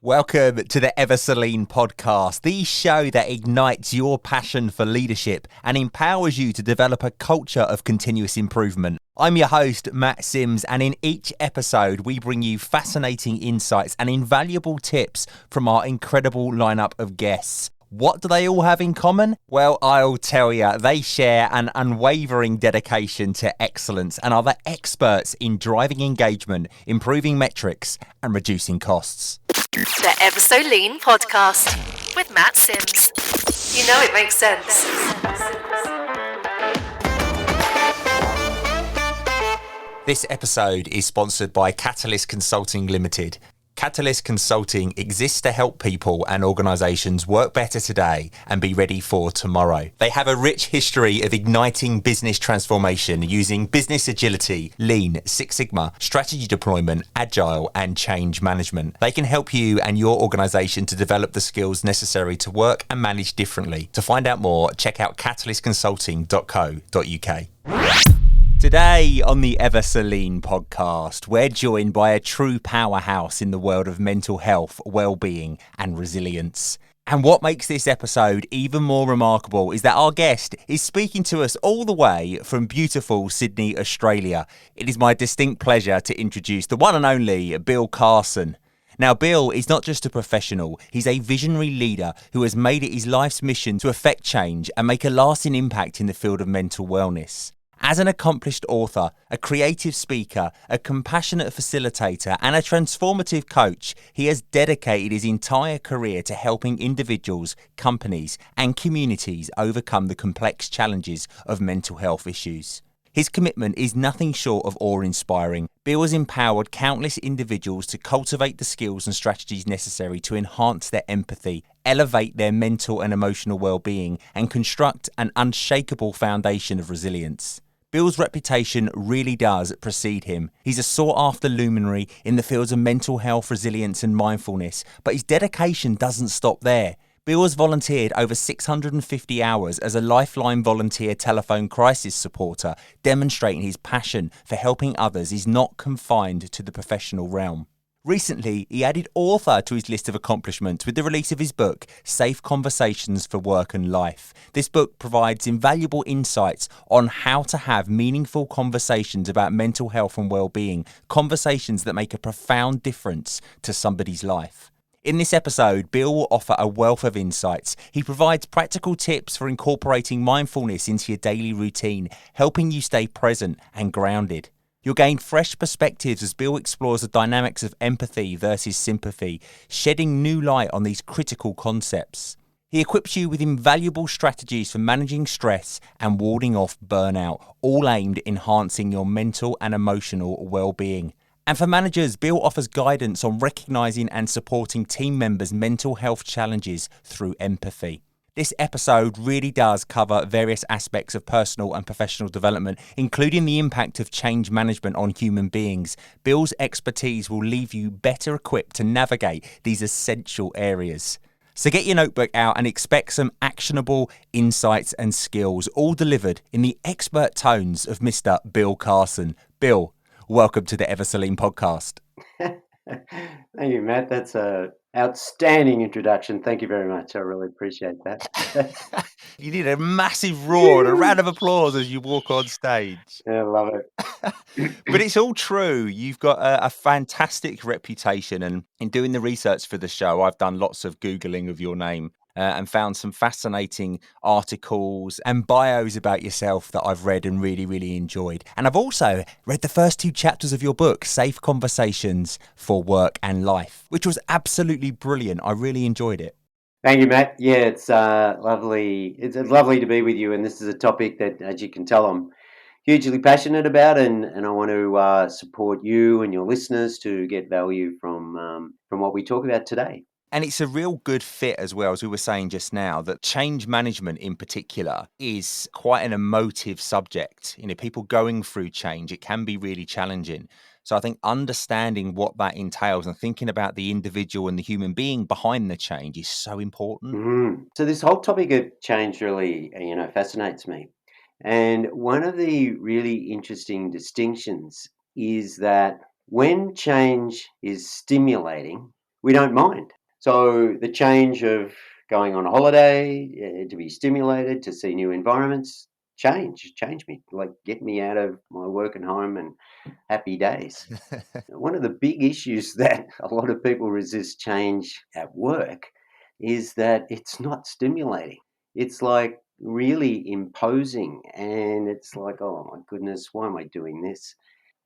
Welcome to the Celine podcast, the show that ignites your passion for leadership and empowers you to develop a culture of continuous improvement. I'm your host, Matt Sims, and in each episode, we bring you fascinating insights and invaluable tips from our incredible lineup of guests. What do they all have in common? Well, I'll tell you, they share an unwavering dedication to excellence and are the experts in driving engagement, improving metrics, and reducing costs. The Celine podcast with Matt Sims. You know it makes sense. This episode is sponsored by Catalyst Consulting Limited. Catalyst Consulting exists to help people and organisations work better today and be ready for tomorrow. They have a rich history of igniting business transformation using business agility, lean, Six Sigma, strategy deployment, agile and change management. They can help you and your organisation to develop the skills necessary to work and manage differently. To find out more, check out catalystconsulting.co.uk. Today on the Celine podcast, we're joined by a true powerhouse in the world of mental health, well-being and resilience. And what makes this episode even more remarkable is that our guest is speaking to us all the way from beautiful Sydney, Australia. It is my distinct pleasure to introduce the one and only Bill Carson. Now, Bill is not just a professional, he's a visionary leader who has made it his life's mission to affect change and make a lasting impact in the field of mental wellness. As an accomplished author, a creative speaker, a compassionate facilitator, and a transformative coach, he has dedicated his entire career to helping individuals, companies, and communities overcome the complex challenges of mental health issues. His commitment is nothing short of awe-inspiring. Bill has empowered countless individuals to cultivate the skills and strategies necessary to enhance their empathy, elevate their mental and emotional well-being, and construct an unshakable foundation of resilience. Bill's reputation really does precede him. He's a sought-after luminary in the fields of mental health, resilience and mindfulness, but his dedication doesn't stop there. Bill has volunteered over 650 hours as a Lifeline volunteer telephone crisis supporter, demonstrating his passion for helping others is not confined to the professional realm. Recently, he added author to his list of accomplishments with the release of his book, Safe Conversations for Work and Life. This book provides invaluable insights on how to have meaningful conversations about mental health and well-being, conversations that make a profound difference to somebody's life. In this episode, Bill will offer a wealth of insights. He provides practical tips for incorporating mindfulness into your daily routine, helping you stay present and grounded. You'll gain fresh perspectives as Bill explores the dynamics of empathy versus sympathy, shedding new light on these critical concepts. He equips you with invaluable strategies for managing stress and warding off burnout, all aimed at enhancing your mental and emotional well-being. And for managers, Bill offers guidance on recognizing and supporting team members' mental health challenges through empathy. This episode really does cover various aspects of personal and professional development, including the impact of change management on human beings. Bill's expertise will leave you better equipped to navigate these essential areas. So get your notebook out and expect some actionable insights and skills, all delivered in the expert tones of Mr. Bill Carson. Bill, welcome to the Celine podcast. Thank you, Matt. That's an outstanding introduction. Thank you very much. I really appreciate that. You need a massive roar and a round of applause as you walk on stage. Yeah, I love it. But it's all true. You've got a fantastic reputation. And in doing the research for the show, I've done lots of Googling of your name. And found some fascinating articles and bios about yourself that I've read and really, really enjoyed. And I've also read the first 2 chapters of your book, Safe Conversations for Work and Life, which was absolutely brilliant. I really enjoyed it. Thank you, Matt. Yeah, it's lovely. It's lovely to be with you. And this is a topic that, as you can tell, I'm hugely passionate about, and I want to support you and your listeners to get value from what we talk about today. And it's a real good fit as well, as we were saying just now, that change management in particular is quite an emotive subject. You know, people going through change, it can be really challenging. So I think understanding what that entails and thinking about the individual and the human being behind the change is so important. So this whole topic of change really, fascinates me. And one of the really interesting distinctions is that when change is stimulating, we don't mind. So the change of going on a holiday, to be stimulated, to see new environments, change me, like get me out of my work and home and happy days. One of the big issues that a lot of people resist change at work is that it's not stimulating. It's like really imposing, and it's like, oh my goodness, why am I doing this?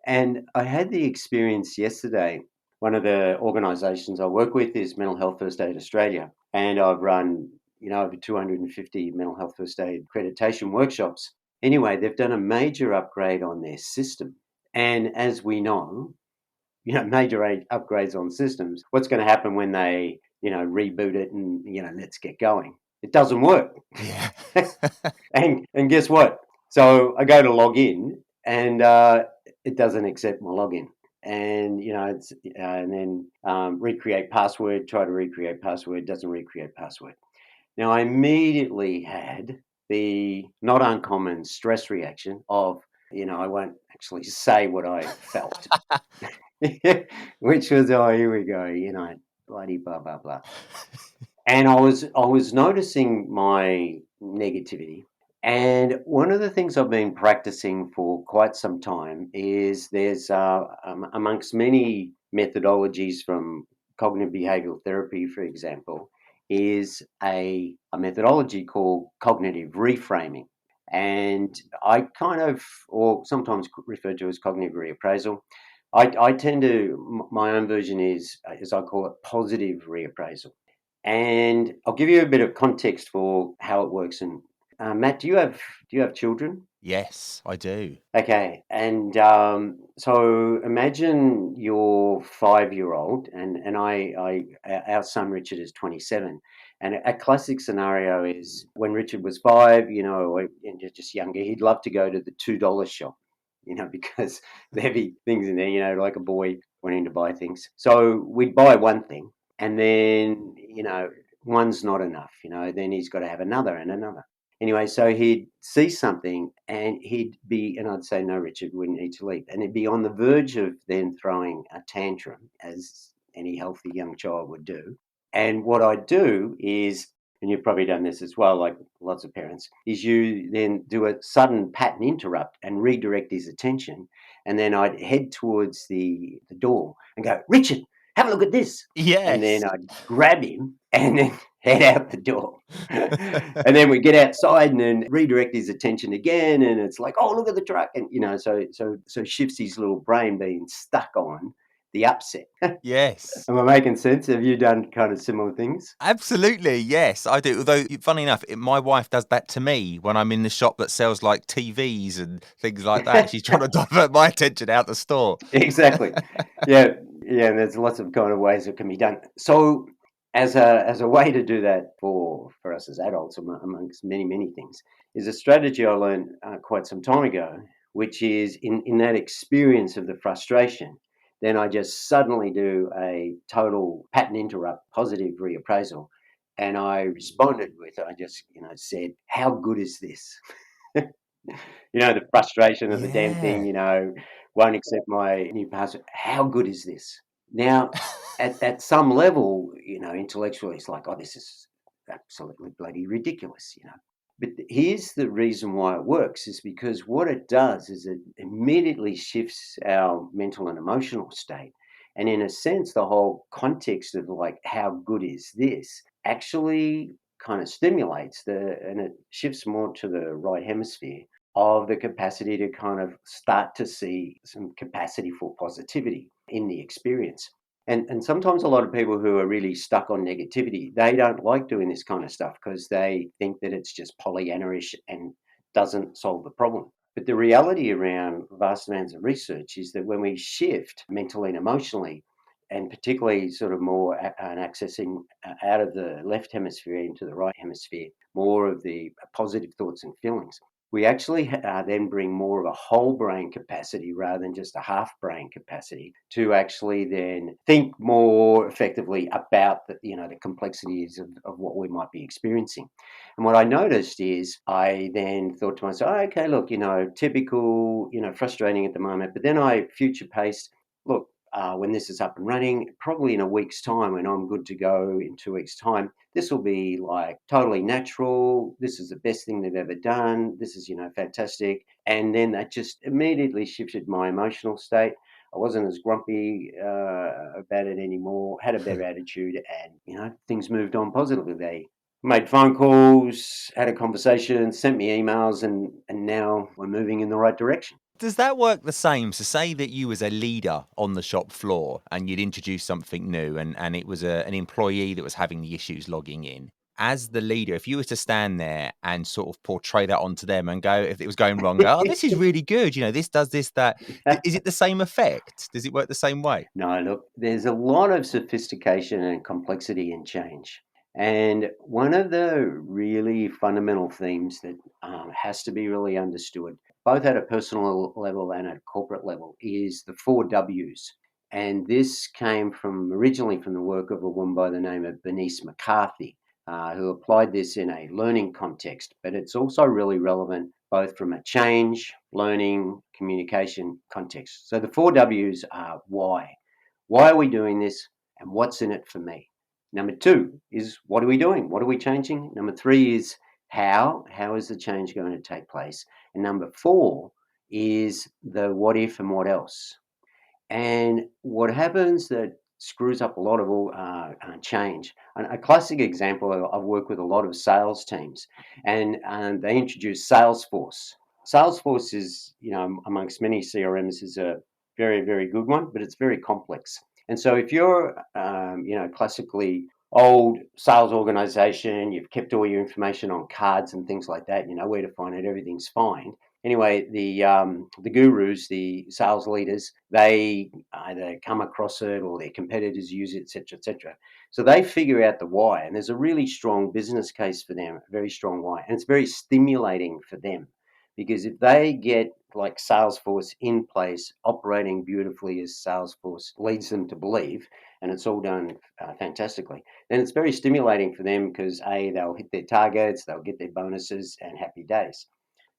And I had the experience yesterday. One of the organisations I work with is Mental Health First Aid Australia, and I've run, over 250 mental health first aid accreditation workshops. Anyway, they've done a major upgrade on their system, and as we know, major upgrades on systems. What's going to happen when they, reboot it and let's get going? It doesn't work. Yeah. And guess what? So I go to log in, and it doesn't accept my login. And it's and then recreate password. Try to recreate password. Doesn't recreate password. Now I immediately had the not uncommon stress reaction of, I won't actually say what I felt, which was, oh, here we go, bloody blah blah blah. And I was noticing my negativity. And one of the things I've been practicing for quite some time is there's amongst many methodologies from cognitive behavioral therapy, for example, is a methodology called cognitive reframing. And I kind of, or sometimes referred to as cognitive reappraisal. I tend to, my own version is, as I call it, positive reappraisal. And I'll give you a bit of context for how it works. And Matt, do you have children? Yes, I do. Okay, and so imagine your 5-year-old, and our son Richard is 27, and a classic scenario is when Richard was 5, and just younger, he'd love to go to the $2 shop, because there'd be things in there, like a boy wanting to buy things. So we'd buy one thing, and then one's not enough, then he's got to have another and another. Anyway, so he'd see something and and I'd say, no, Richard, we need to leave. And he'd be on the verge of then throwing a tantrum, as any healthy young child would do. And what I'd do is, and you've probably done this as well, like lots of parents, is you then do a sudden pattern interrupt and redirect his attention. And then I'd head towards the door and go, Richard, have a look at this. And Yes. then I'd grab him and then head out the door. And then we get outside and then redirect his attention again. And it's like, oh, look at the truck. And, so shifts his little brain being stuck on the upset. Yes. Am I making sense? Have you done kind of similar things? Absolutely, yes, I do. Although, funny enough, my wife does that to me when I'm in the shop that sells like TVs and things like that. She's trying to divert my attention out the store. Exactly. Yeah. Yeah. And there's lots of kind of ways it can be done. So as a way to do that for us as adults, amongst many things, is a strategy I learned quite some time ago, which is in that experience of the frustration, then I just suddenly do a total pattern interrupt, positive reappraisal. And I responded with, I just, said, how good is this? The frustration of the damn thing, Yeah. won't accept my new password. How good is this? Now, at some level, intellectually, it's like, oh, this is absolutely bloody ridiculous. But here's the reason why it works is because what it does is it immediately shifts our mental and emotional state. And in a sense, the whole context of like, how good is this actually kind of stimulates and it shifts more to the right hemisphere of the capacity to kind of start to see some capacity for positivity in the experience. And sometimes a lot of people who are really stuck on negativity, they don't like doing this kind of stuff because they think that it's just Pollyanna-ish and doesn't solve the problem. But the reality around vast amounts of research is that when we shift mentally and emotionally, and particularly sort of more an accessing out of the left hemisphere into the right hemisphere, more of the positive thoughts and feelings, we actually then bring more of a whole brain capacity rather than just a half brain capacity to actually then think more effectively about the complexities of what we might be experiencing. And what I noticed is I then thought to myself, okay, look, typical, frustrating at the moment, but then I future paced, look, when this is up and running, probably in a week's time, when I'm good to go in 2 weeks' time, this will be like totally natural. This is the best thing they've ever done. This is, fantastic. And then that just immediately shifted my emotional state. I wasn't as grumpy about it anymore, had a better attitude, and, things moved on positively. They made phone calls, had a conversation, sent me emails, and now we're moving in the right direction. Does that work the same? So say that you was a leader on the shop floor and you'd introduce something new and it was an employee that was having the issues logging in. As the leader, if you was to stand there and sort of portray that onto them and go, if it was going wrong, go, oh, this is really good. This does this, that. Is it the same effect? Does it work the same way? No, look, there's a lot of sophistication and complexity in change. And one of the really fundamental themes that has to be really understood, both at a personal level and at a corporate level, is the four W's. And this came originally from the work of a woman by the name of Bernice McCarthy, who applied this in a learning context. But it's also really relevant both from a change, learning, communication context. So the four W's are why. Why are we doing this, and what's in it for me? Number two is, what are we doing? What are we changing? Number three is, how? How is the change going to take place? And number four is the what if and what else. And what happens that screws up a lot of all change. And a classic example, I've worked with a lot of sales teams, and they introduced Salesforce. Salesforce is, amongst many CRMs, is a very, very good one, but it's very complex. And so if you're, classically old sales organization, you've kept all your information on cards and things like that, you know where to find it, everything's fine. Anyway, the gurus, the sales leaders, they either come across it or their competitors use it, etc., etc. So they figure out the why, and there's a really strong business case for them, a very strong why, and it's very stimulating for them, because if they get like Salesforce in place, operating beautifully as Salesforce leads them to believe, and it's all done fantastically, then it's very stimulating for them, because they'll hit their targets, they'll get their bonuses, and happy days.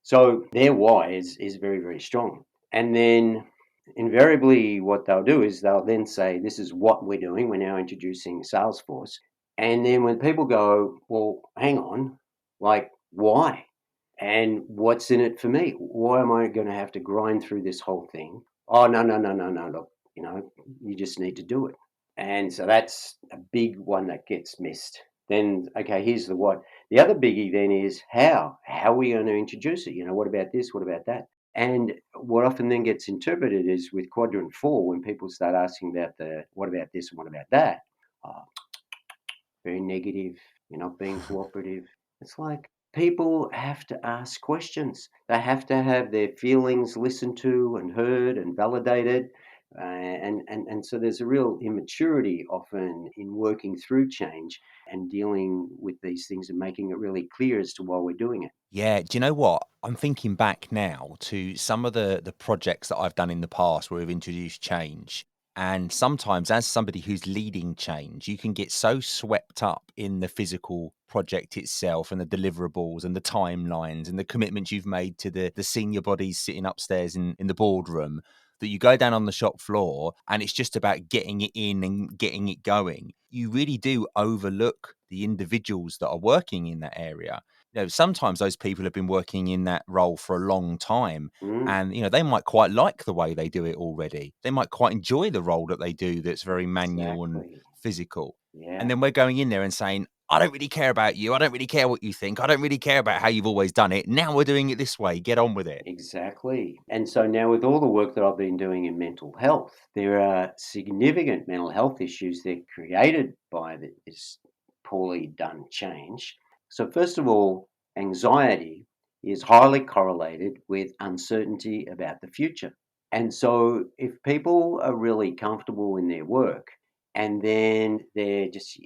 So their why is very, very strong. And then invariably what they'll do is they'll then say, this is what we're doing. We're now introducing Salesforce. And then when people go, well, hang on, like, why? And what's in it for me? Why am I going to have to grind through this whole thing? Oh, no, no, no, no, no. Look, you just need to do it. And so that's a big one that gets missed. Then, okay, here's the what. The other biggie then is how. How are we going to introduce it? What about this? What about that? And what often then gets interpreted is with quadrant 4, when people start asking about the what about this and what about that, uh, very negative, you're not being cooperative. It's like people have to ask questions. They have to have their feelings listened to and heard and validated. And so there's a real immaturity often in working through change and dealing with these things and making it really clear as to why we're doing it. Yeah, do you know what? I'm thinking back now to some of the projects that I've done in the past where we've introduced change. And sometimes as somebody who's leading change, you can get so swept up in the physical project itself and the deliverables and the timelines and the commitments you've made to the senior bodies sitting upstairs in the boardroom that you go down on the shop floor and it's just about getting it in and getting it going. You really do overlook the individuals that are working in that area. Sometimes those people have been working in that role for a long time Mm, and, they might quite like the way they do it already. They might quite enjoy the role that they do that's very manual and exactly. physical. And Yeah. then we're going in there and saying, I don't really care about you. I don't really care what you think. I don't really care about how you've always done it. Now we're doing it this way. Get on with it. Exactly. And so now, with all the work that I've been doing in mental health, there are significant mental health issues that are created by this poorly done change. So, first of all, anxiety is highly correlated with uncertainty about the future. And so, if people are really comfortable in their work and then they're just,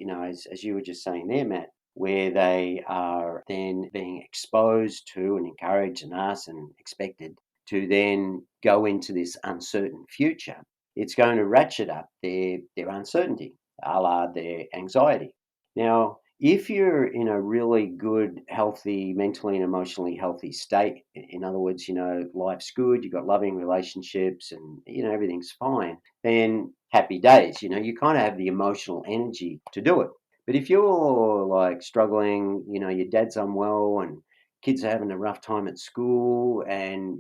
as you were just saying there, Matt, where they are then being exposed to and encouraged and asked and expected to then go into this uncertain future, it's going to ratchet up their uncertainty, a la their anxiety. Now, If you're in a really good, healthy, mentally and emotionally healthy state, in other words, life's good, you've got loving relationships and, everything's fine, then happy days, you kind of have the emotional energy to do it. But if you're like struggling, your dad's unwell and kids are having a rough time at school, and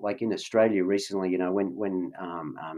like in Australia recently, when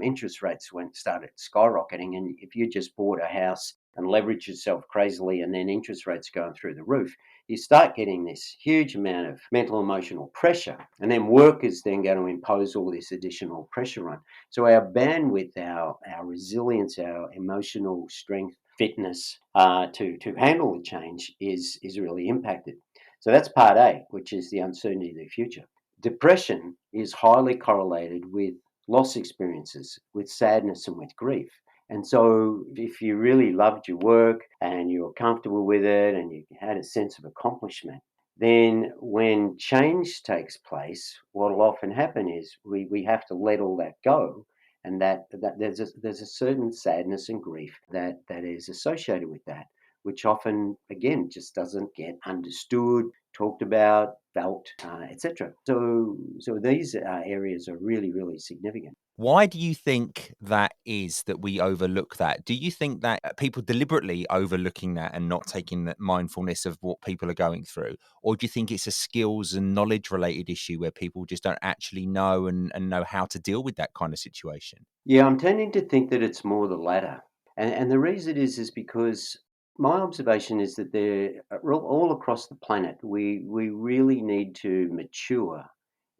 interest rates started skyrocketing, and if you just bought a house and leverage yourself crazily and then interest rates going through the roof, you start getting this huge amount of mental emotional pressure. And then work is then going to impose all this additional pressure on. So our bandwidth, our resilience, our emotional strength, fitness to handle the change is really impacted. So that's part A, which is the uncertainty of the future. Depression is highly correlated with loss experiences, with sadness and with grief. And so if you really loved your work and you were comfortable with it and you had a sense of accomplishment, then when change takes place, what will often happen is we have to let all that go. And that there's a certain sadness and grief that is associated with that, which often, again, just doesn't get understood, talked about, felt, etc. So these areas are really, really significant. Why do you think that is that we overlook that? Do you think that people deliberately overlooking that and not taking that mindfulness of what people are going through? Or do you think it's a skills and knowledge related issue where people just don't actually know and know how to deal with that kind of situation? Yeah, I'm tending to think that it's more the latter. And the reason is because my observation is that they're all across the planet, we really need to mature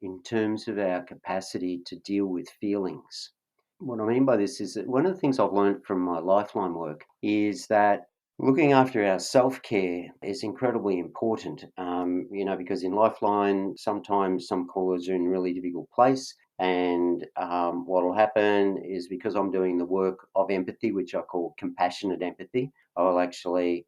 in terms of our capacity to deal with feelings. What I mean by this is that one of the things I've learned from my lifeline work is that looking after our self care is incredibly important. Because in Lifeline, sometimes some callers are in a really difficult place. And what will happen is because I'm doing the work of empathy, which I call compassionate empathy, I will actually,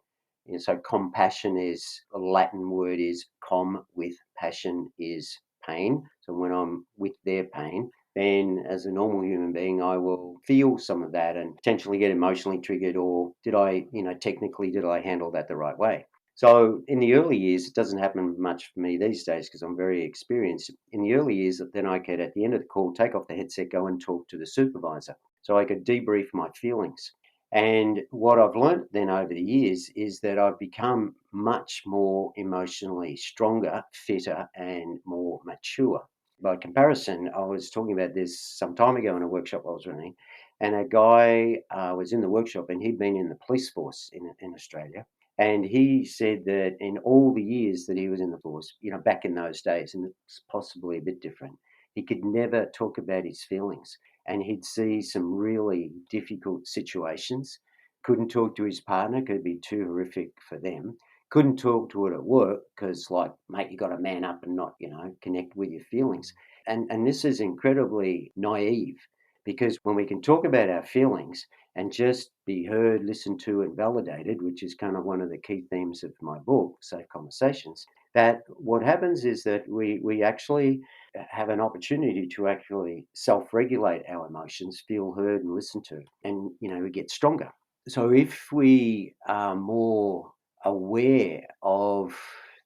so compassion is a Latin word is com with passion is pain. So when I'm with their pain, then as a normal human being, I will feel some of that and potentially get emotionally triggered. Or technically, did I handle that the right way? So in the early years, it doesn't happen much for me these days because I'm very experienced. In the early years, then I could, at the end of the call, take off the headset, go and talk to the supervisor. So I could debrief my feelings. And what I've learned then over the years is that I've become much more emotionally stronger, fitter, and more mature. By comparison, I was talking about this some time ago in a workshop I was running, and a guy was in the workshop and he'd been in the police force in Australia. And he said that in all the years that he was in the force, back in those days, and it's possibly a bit different, he could never talk about his feelings. And he'd see some really difficult situations. Couldn't talk to his partner, could be too horrific for them. Couldn't talk to it at work because, like, mate, you got to man up and not, connect with your feelings. And this is incredibly naive because when we can talk about our feelings and just be heard, listened to, and validated, which is kind of one of the key themes of my book, Safe Conversations, that what happens is that we actually have an opportunity to actually self-regulate our emotions, feel heard and listened to, and we get stronger. So if we are more aware of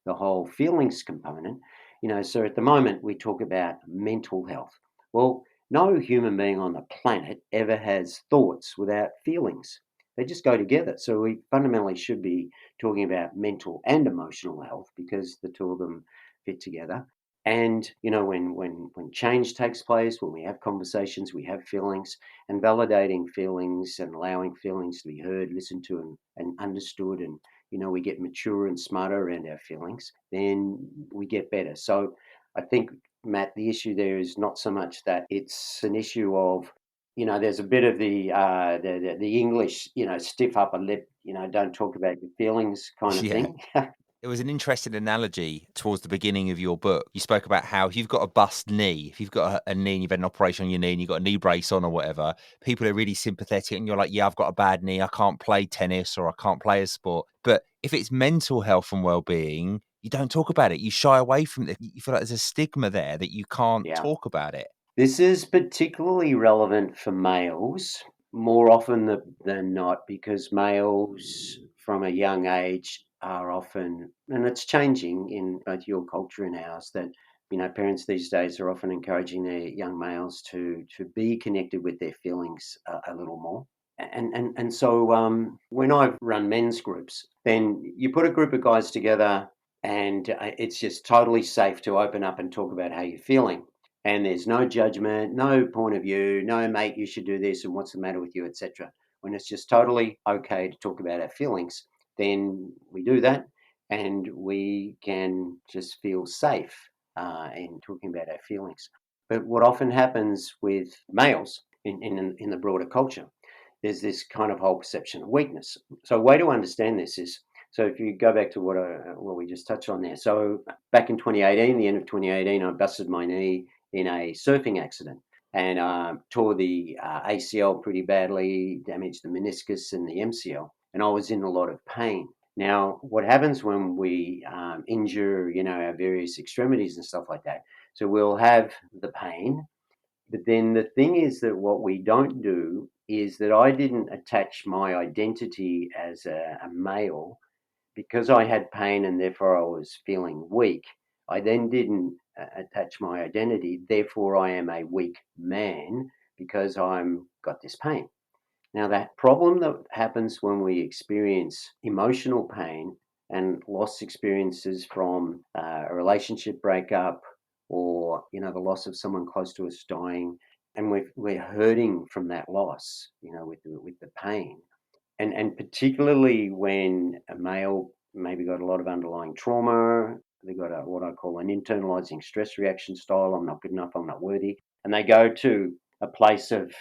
the whole feelings component, so at the moment we talk about mental health. Well, no human being on the planet ever has thoughts without feelings. They just go together. So we fundamentally should be talking about mental and emotional health because the two of them fit together. And when change takes place, when we have conversations, we have feelings, and validating feelings and allowing feelings to be heard, listened to, and understood, and we get mature and smarter around our feelings, then we get better. So I think, Matt, the issue there is not so much that it's an issue of, there's a bit of the English, stiff upper lip, don't talk about your feelings kind of Yeah. thing. It was an interesting analogy towards the beginning of your book. You spoke about how if you've got a bust knee, if you've got a knee and you've had an operation on your knee and you've got a knee brace on or whatever, people are really sympathetic and you're like, yeah, I've got a bad knee. I can't play tennis or I can't play a sport. But if it's mental health and well-being, you don't talk about it. You shy away from it. You feel like there's a stigma there that you can't Yeah. talk about it. This is particularly relevant for males more often than not because males, from a young age are often, and it's changing in both your culture and ours, that parents these days are often encouraging their young males to be connected with their feelings a little more. And so when I've run men's groups, then you put a group of guys together, and it's just totally safe to open up and talk about how you're feeling. And there's no judgment, no point of view, no mate, you should do this, and what's the matter with you, etc. When it's just totally okay to talk about our feelings, then we do that, and we can just feel safe in talking about our feelings. But what often happens with males in the broader culture, there's this kind of whole perception of weakness. So a way to understand this is, so if you go back to what we just touched on there. So back in 2018, the end of 2018, I busted my knee in a surfing accident and tore the ACL pretty badly, damaged the meniscus and the MCL, and I was in a lot of pain. Now, what happens when we injure, our various extremities and stuff like that? So we'll have the pain, but then the thing is that what we don't do is that I didn't attach my identity as a male because I had pain and therefore I was feeling weak. I then didn't attach my identity, therefore I am a weak man because I'm got this pain. Now, that problem that happens when we experience emotional pain and loss experiences from a relationship breakup, or the loss of someone close to us dying, and we're hurting from that loss, with the pain, and particularly when a male maybe got a lot of underlying trauma, they got what I call an internalizing stress reaction style. I'm not good enough. I'm not worthy, and they go to a place of,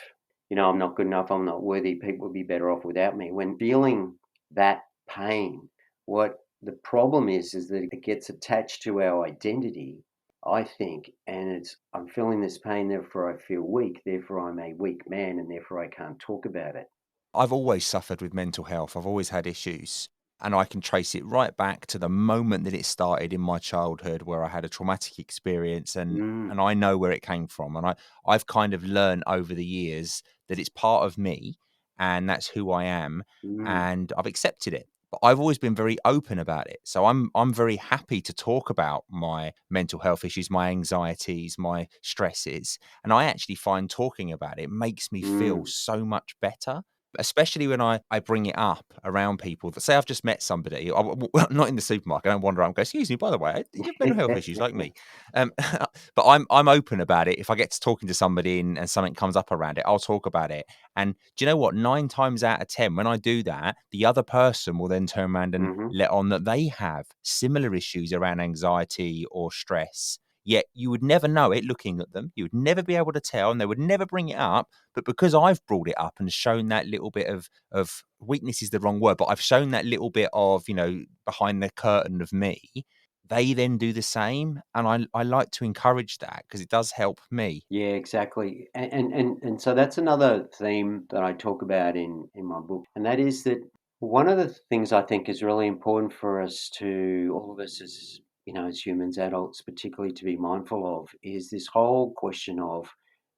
I'm not good enough. I'm not worthy. People would be better off without me. When feeling that pain, what the problem is that it gets attached to our identity, I think, and I'm feeling this pain, therefore I feel weak, therefore I'm a weak man, and therefore I can't talk about it. I've always suffered with mental health. I've always had issues. And I can trace it right back to the moment that it started in my childhood where I had a traumatic experience, Mm, and I know where it came from. And I've kind of learned over the years that it's part of me and that's who I am. mm, And I've accepted it. But I've always been very open about it. So I'm very happy to talk about my mental health issues, my anxieties, my stresses. And I actually find talking about it makes me feel mm, so much better, especially when I bring it up around people that say I've just met somebody, not in the supermarket. I don't wander around and go, "Excuse me, by the way, you have mental health issues like me." But I'm open about it. If I get to talking to somebody and something comes up around it, I'll talk about it. And do you know what? 9 times out of 10, when I do that, the other person will then turn around and mhm. let on that they have similar issues around anxiety or stress. Yet you would never know it looking at them. You would never be able to tell, and they would never bring it up. But because I've brought it up and shown that little bit of weakness is the wrong word, but I've shown that little bit of, behind the curtain of me, they then do the same. And I like to encourage that because it does help me. Yeah, exactly. And so that's another theme that I talk about in my book. And that is that one of the things I think is really important for us to, all of us as, as humans, adults, particularly to be mindful of, is this whole question of,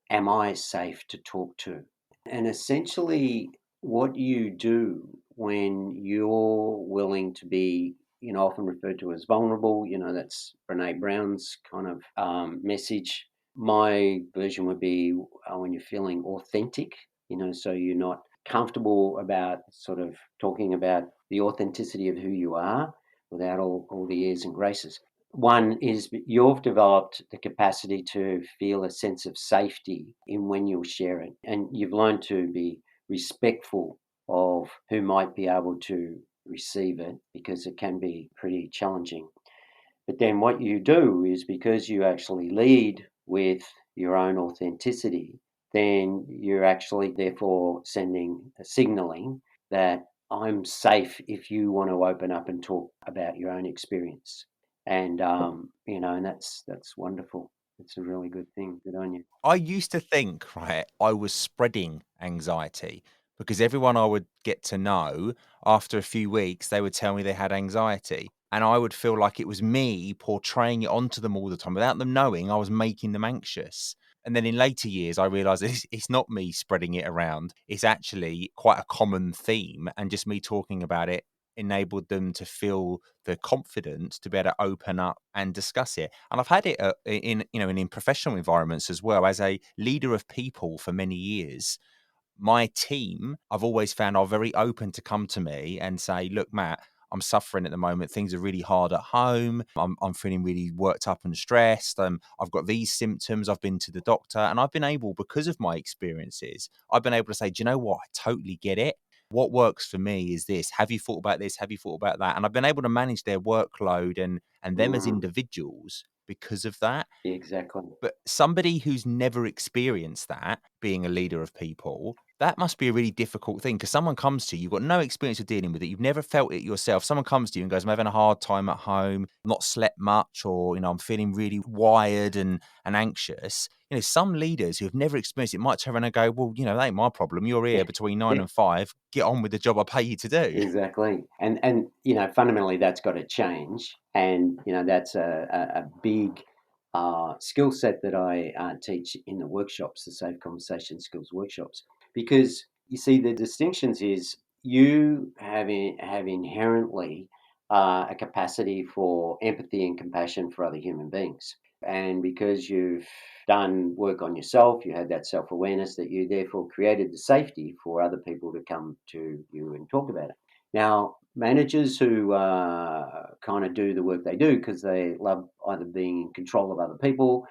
am I safe to talk to? And essentially, what you do when you're willing to be, often referred to as vulnerable, that's Brene Brown's kind of message. My version would be when you're feeling authentic, so you're not comfortable about sort of talking about the authenticity of who you are without all the airs and graces. One is you've developed the capacity to feel a sense of safety in when you'll share it. And you've learned to be respectful of who might be able to receive it because it can be pretty challenging. But then what you do is, because you actually lead with your own authenticity, then you're actually therefore signaling that I'm safe if you want to open up and talk about your own experience. And and that's wonderful. It's a really good thing. Good on you. I used to think, right, I was spreading anxiety because everyone I would get to know after a few weeks, they would tell me they had anxiety. And I would feel like it was me portraying it onto them all the time without them knowing I was making them anxious. And then in later years, I realized it's not me spreading it around. It's actually quite a common theme and just me talking about it enabled them to feel the confidence to be able to open up and discuss it. And I've had it in professional environments as well. As a leader of people for many years, my team, I've always found, are very open to come to me and say, look, Matt, I'm suffering at the moment. Things are really hard at home. I'm feeling really worked up and stressed. I've got these symptoms. I've been to the doctor, and I've been able, because of my experiences, I've been able to say, do you know what? I totally get it. What works for me is this. Have you thought about this? Have you thought about that? And I've been able to manage their workload and them as individuals because of that. Exactly. But somebody who's never experienced that, being a leader of people, that must be a really difficult thing, because someone comes to you, you've got no experience of dealing with it, you've never felt it yourself. Someone comes to you and goes, I'm having a hard time at home, not slept much, or I'm feeling really wired and anxious. Some leaders who have never experienced it might turn around and go, well, that ain't my problem. You're here between 9 and 5. Get on with the job I pay you to do. Exactly. And fundamentally that's got to change. And, that's a big skill set that I teach in the workshops, the Safe Conversation Skills workshops. Because you see, the distinctions is you have inherently a capacity for empathy and compassion for other human beings. And because you've done work on yourself, you had that self-awareness, that you therefore created the safety for other people to come to you and talk about it. Now, managers who kind of do the work they do because they love either being in control of other people,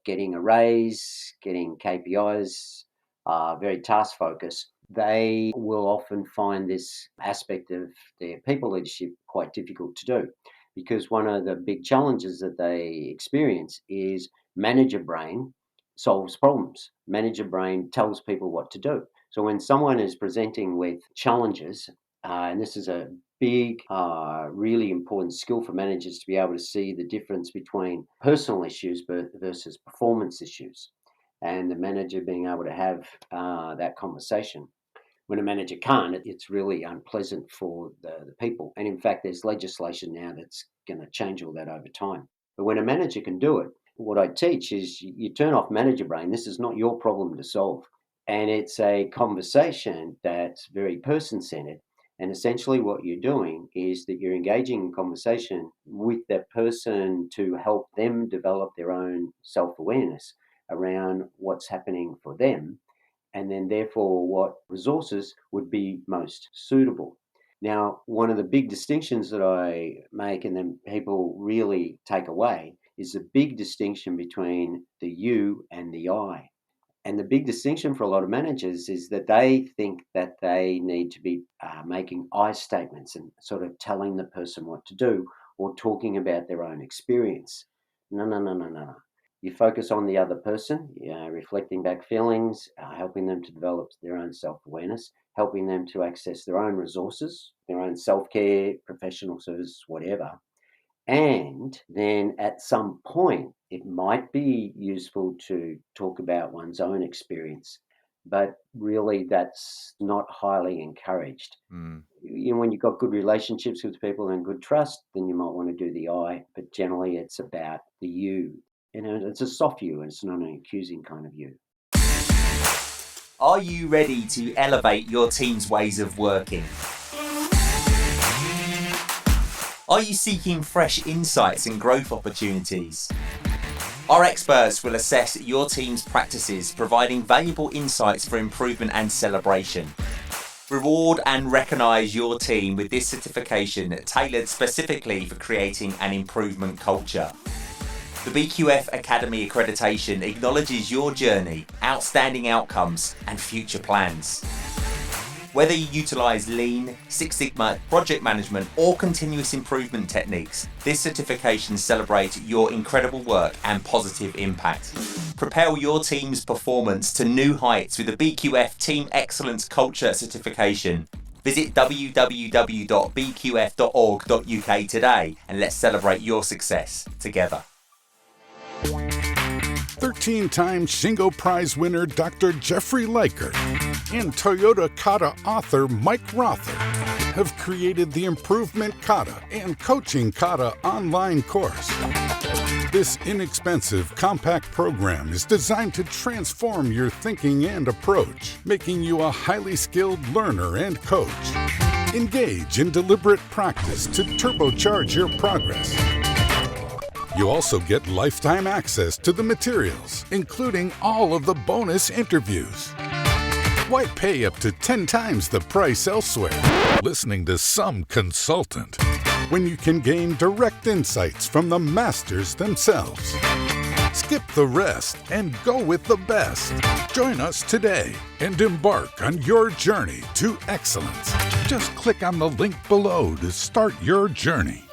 getting a raise, getting KPIs, very task focused, they will often find this aspect of their people leadership quite difficult to do, because one of the big challenges that they experience is manager brain solves problems. Manager brain tells people what to do. So when someone is presenting with challenges, and this is a big, really important skill for managers to be able to see the difference between personal issues versus performance issues, and the manager being able to have that conversation. When a manager can't, it's really unpleasant for the people. And in fact, there's legislation now that's going to change all that over time. But when a manager can do it, what I teach is you turn off manager brain. This is not your problem to solve. And it's a conversation that's very person-centered. And essentially what you're doing is that you're engaging in conversation with that person to help them develop their own self-awareness around what's happening for them, and then therefore what resources would be most suitable. Now, one of the big distinctions that I make and then people really take away is the big distinction between the you and the I. And the big distinction for a lot of managers is that they think that they need to be making I statements and sort of telling the person what to do or talking about their own experience. No. You focus on the other person, reflecting back feelings, helping them to develop their own self-awareness, helping them to access their own resources, their own self-care, professional services, whatever. And then at some point, it might be useful to talk about one's own experience, but really that's not highly encouraged. Mm. When you've got good relationships with people and good trust, then you might want to do the I, but generally it's about the you. It's a soft you, and it's not an accusing kind of you. Are you ready to elevate your team's ways of working? Are you seeking fresh insights and growth opportunities? Our experts will assess your team's practices, providing valuable insights for improvement and celebration. Reward and recognise your team with this certification tailored specifically for creating an improvement culture. The BQF Academy accreditation acknowledges your journey, outstanding outcomes, and future plans. Whether you utilise Lean, Six Sigma, project management, or continuous improvement techniques, this certification celebrates your incredible work and positive impact. Propel your team's performance to new heights with the BQF Team Excellence Culture Certification. Visit www.bqf.org.uk today and let's celebrate your success together. 13-time Shingo Prize winner Dr. Jeffrey Leiker and Toyota Kata author Mike Rother have created the Improvement Kata and Coaching Kata online course. This inexpensive, compact program is designed to transform your thinking and approach, making you a highly skilled learner and coach. Engage in deliberate practice to turbocharge your progress. You also get lifetime access to the materials, including all of the bonus interviews. Why pay up to 10 times the price elsewhere, listening to some consultant, when you can gain direct insights from the masters themselves? Skip the rest and go with the best. Join us today and embark on your journey to excellence. Just click on the link below to start your journey.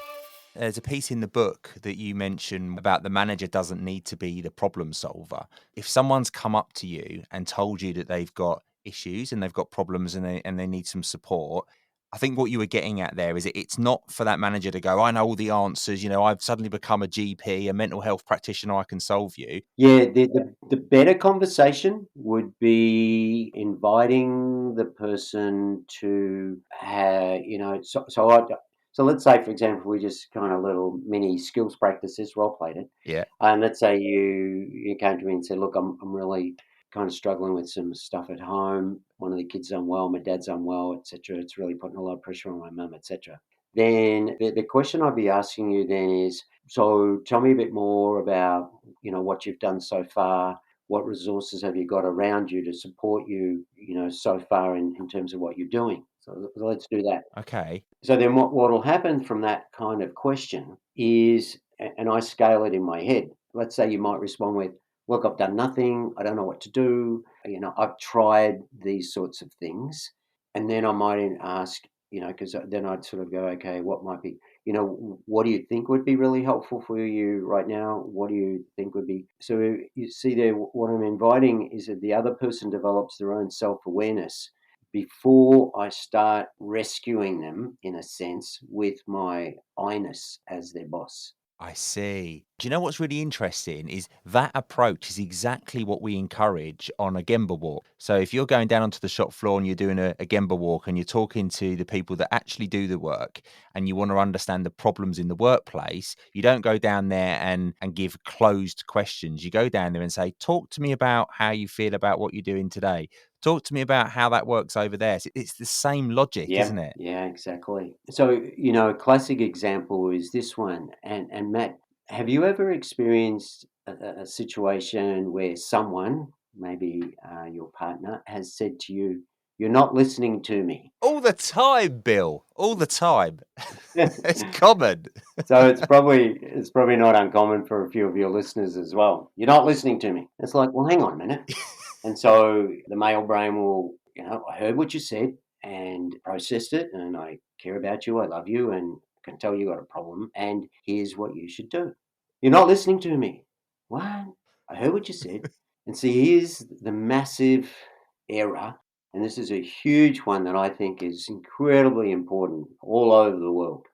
There's a piece in the book that you mention about the manager doesn't need to be the problem solver. If someone's come up to you and told you that they've got issues and they've got problems and they need some support, I think what you were getting at there is it's not for that manager to go, I know all the answers, I've suddenly become a GP, a mental health practitioner, I can solve you. Yeah, the better conversation would be inviting the person to have, so let's say, for example, we just kind of little mini skills practices, role played it. Yeah. And let's say you came to me and said, look, I'm really kind of struggling with some stuff at home. One of the kids is unwell, my dad's unwell, etc. It's really putting a lot of pressure on my mum, etc. Then the question I'd be asking you then is, so tell me a bit more about, what you've done so far. What resources have you got around you to support you, so far in terms of what you're doing? So let's do that. Okay. So then what will happen from that kind of question is, and I scale it in my head, let's say you might respond with, look, I've done nothing. I don't know what to do. I've tried these sorts of things. And then I might ask, because then I'd sort of go, okay, what might be, what do you think would be really helpful for you right now? What do you think would be? So you see there, what I'm inviting is that the other person develops their own self-awareness before I start rescuing them, in a sense, with my I-ness as their boss. I see. Do you know what's really interesting is that approach is exactly what we encourage on a Gemba walk. So if you're going down onto the shop floor and you're doing a Gemba walk and you're talking to the people that actually do the work and you want to understand the problems in the workplace, you don't go down there and give closed questions. You go down there and say, talk to me about how you feel about what you're doing today. Talk to me about how that works over there. So it's the same logic, isn't it? Yeah, exactly. So, a classic example is this one. And Matt, have you ever experienced a situation where someone, maybe your partner, has said to you, you're not listening to me? All the time, Bill. All the time. It's common. So it's probably not uncommon for a few of your listeners as well. You're not listening to me. It's like, well, hang on a minute. And so the male brain will, I heard what you said and processed it, and I care about you, I love you, and can tell you got a problem, and here's what you should do. You're not listening to me. What? I heard what you said. And see, here's the massive error, and this is a huge one that I think is incredibly important all over the world.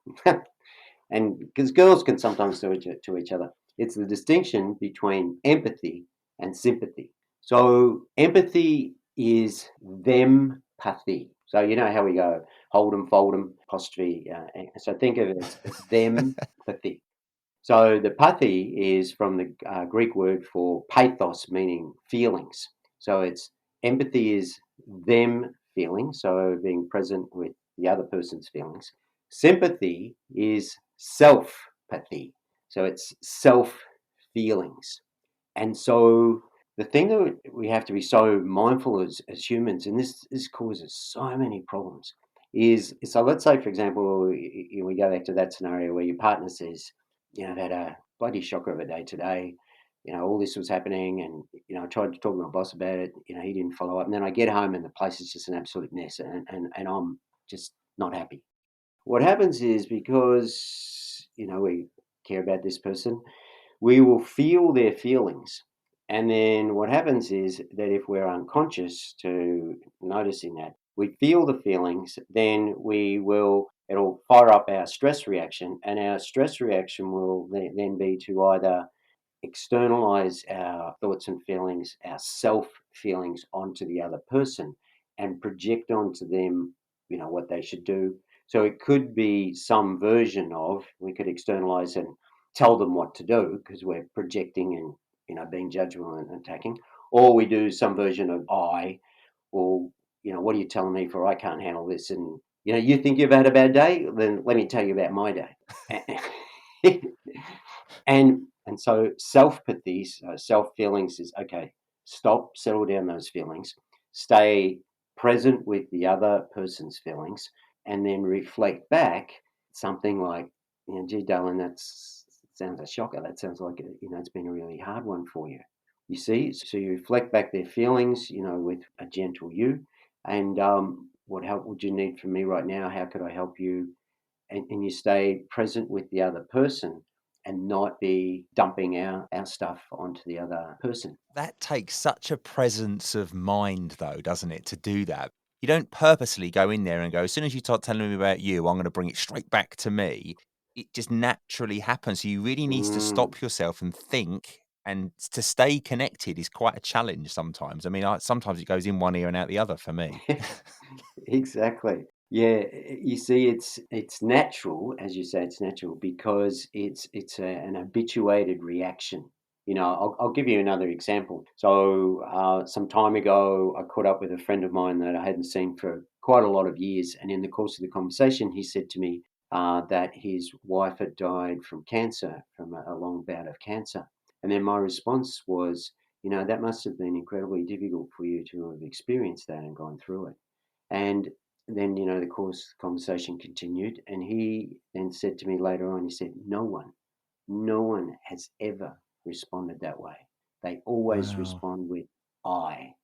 And because girls can sometimes do it to each other. It's the distinction between empathy and sympathy. So empathy is them-pathy. So you know how we go, hold 'em, fold 'em, apostrophe. So think of it as them-pathy. So the pathy is from the Greek word for pathos, meaning feelings. So it's empathy is them feeling, so being present with the other person's feelings. Sympathy is self-pathy, so it's self feelings. And so the thing that we have to be so mindful as humans, and this causes so many problems, is so let's say, for example, we go back to that scenario where your partner says, I've had a bloody shocker of a day today. All this was happening, and I tried to talk to my boss about it. He didn't follow up, and then I get home and the place is just an absolute mess, and I'm just not happy. What happens is, because we care about this person, we will feel their feelings. And then what happens is that if we're unconscious to noticing that, we feel the feelings, then it'll fire up our stress reaction. And our stress reaction will then be to either externalize our thoughts and feelings, our self feelings onto the other person and project onto them, what they should do. So it could be some version of, we could externalize and tell them what to do because we're projecting and, being judgmental and attacking, or we do some version of I, or, what are you telling me for? I can't handle this. And, You think you've had a bad day? Then let me tell you about my day. And so self-pathy, self-feelings is, okay, stop, settle down those feelings, stay present with the other person's feelings, and then reflect back something like, gee, darling, sounds a shocker. That sounds like, it's been a really hard one for you. You see? So you reflect back their feelings, with a gentle you. And what help would you need from me right now? How could I help you? And you stay present with the other person and not be dumping our stuff onto the other person. That takes such a presence of mind, though, doesn't it, to do that? You don't purposely go in there and go, as soon as you start telling me about you, I'm going to bring it straight back to me. It just naturally happens. So you really need to Mm. stop yourself and think. And to stay connected is quite a challenge sometimes. I mean, sometimes it goes in one ear and out the other for me. Exactly. Yeah, you see, it's natural, as you say, it's natural because an habituated reaction. I'll give you another example. So some time ago, I caught up with a friend of mine that I hadn't seen for quite a lot of years, and in the course of the conversation, he said to me that his wife had died from cancer, from a long bout of cancer, and then my response was, that must have been incredibly difficult for you to have experienced that and gone through it. And then, the course conversation continued, and he then said to me later on, he said, no one has ever responded that way. They always Wow. respond with, I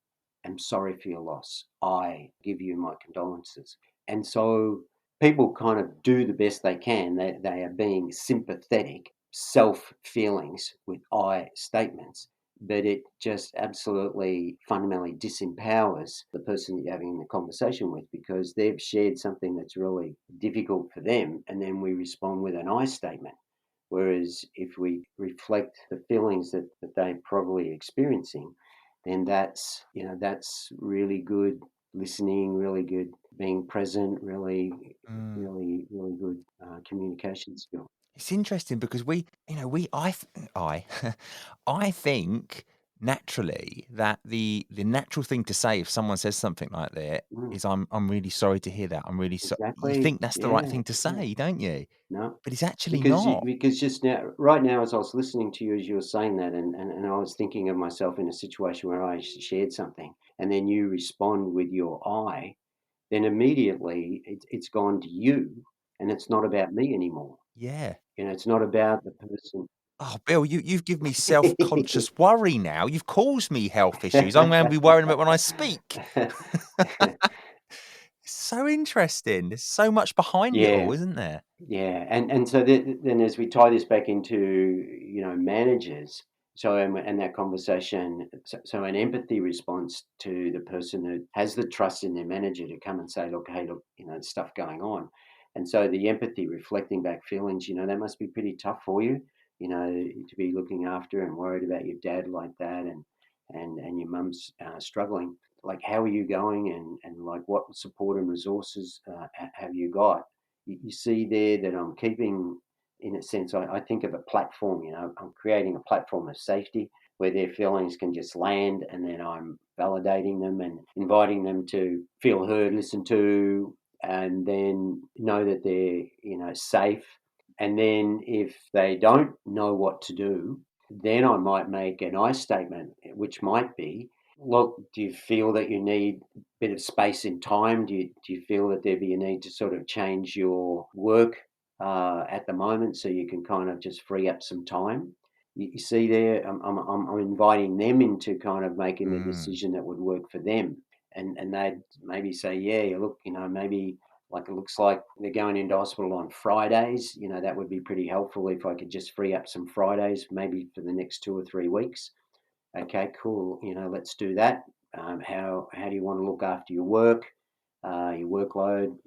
am sorry for your loss. I give you my condolences. And so people kind of do the best they can. They are being sympathetic, self feelings with I statements, but it just absolutely fundamentally disempowers the person that you're having the conversation with because they've shared something that's really difficult for them. And then we respond with an I statement. Whereas if we reflect the feelings that they're probably experiencing, then that's really good listening, really good being present, really, Mm. really, really good communication skill. It's interesting because I, I think naturally that the natural thing to say if someone says something like that Mm, is I'm really sorry to hear that. I'm really so you exactly. think that's the right Yeah. thing to Yeah. say, don't you? No. But it's actually Because not. just now, right now, as I was listening to you as you were saying that, and I was thinking of myself in a situation where I shared something, and then you respond with your I, then immediately it's gone to you, and it's not about me anymore. Yeah. It's not about the person. Oh, Bill, you've given me self-conscious worry now. You've caused me health issues. I'm going to be worrying about when I speak. It's so interesting. There's so much behind it Yeah, all, isn't there? yeah, and so then as we tie this back into managers, so and that conversation, so an empathy response to the person that has the trust in their manager to come and say, look, hey, look, there's stuff going on, and so the empathy reflecting back feelings, that must be pretty tough for you, to be looking after and worried about your dad like that, and your mum's struggling. Like, how are you going, and like what support and resources have you got? You see there that I'm keeping, in a sense, I think of a platform, I'm creating a platform of safety where their feelings can just land, and then I'm validating them and inviting them to feel heard, listened to, and then know that they're, safe. And then if they don't know what to do, then I might make an I statement, which might be, look, do you feel that you need a bit of space in time? Do you feel that there be a need to sort of change your work at the moment so you can kind of just free up some time? You see there, I'm inviting them into kind of making the Mm, decision that would work for them. And they'd maybe say, yeah, look, maybe like it looks like they're going into hospital on Fridays. That would be pretty helpful if I could just free up some Fridays, maybe for the next 2 or 3 weeks. Okay, cool. Let's do that. How do you want to look after your work, your workload?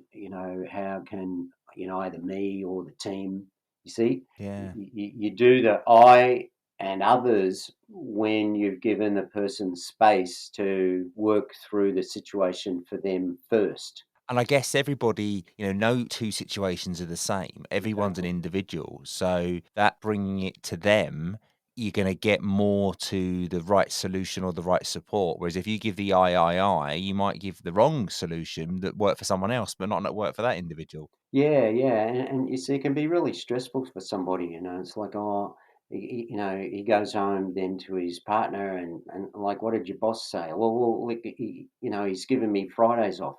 How can either me or the team? You see, yeah. you do the I and others when you've given the person space to work through the situation for them first. And I guess everybody, no two situations are the same. Everyone's an Exactly. individual. So that bringing it to them, you're going to get more to the right solution or the right support. Whereas if you give the I, you might give the wrong solution that worked for someone else, but not work for that individual. Yeah, yeah, and you see, it can be really stressful for somebody. It's like, oh, he goes home then to his partner, and like, what did your boss say? Well, like, he's given me Fridays off.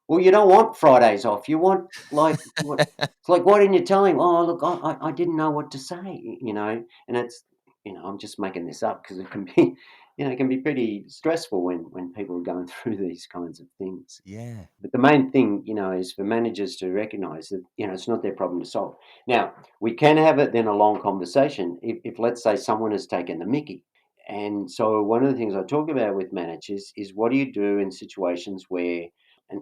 Well, you don't want Fridays off. You want, like, what? It's like, why didn't you tell him? Oh, look, I didn't know what to say. And it's, I'm just making this up because it can be, it can be pretty stressful when people are going through these kinds of things. Yeah. But the main thing, is for managers to recognise that, it's not their problem to solve. Now, we can have it then a long conversation if let's say someone has taken the mickey. And so one of the things I talk about with managers is what do you do in situations where,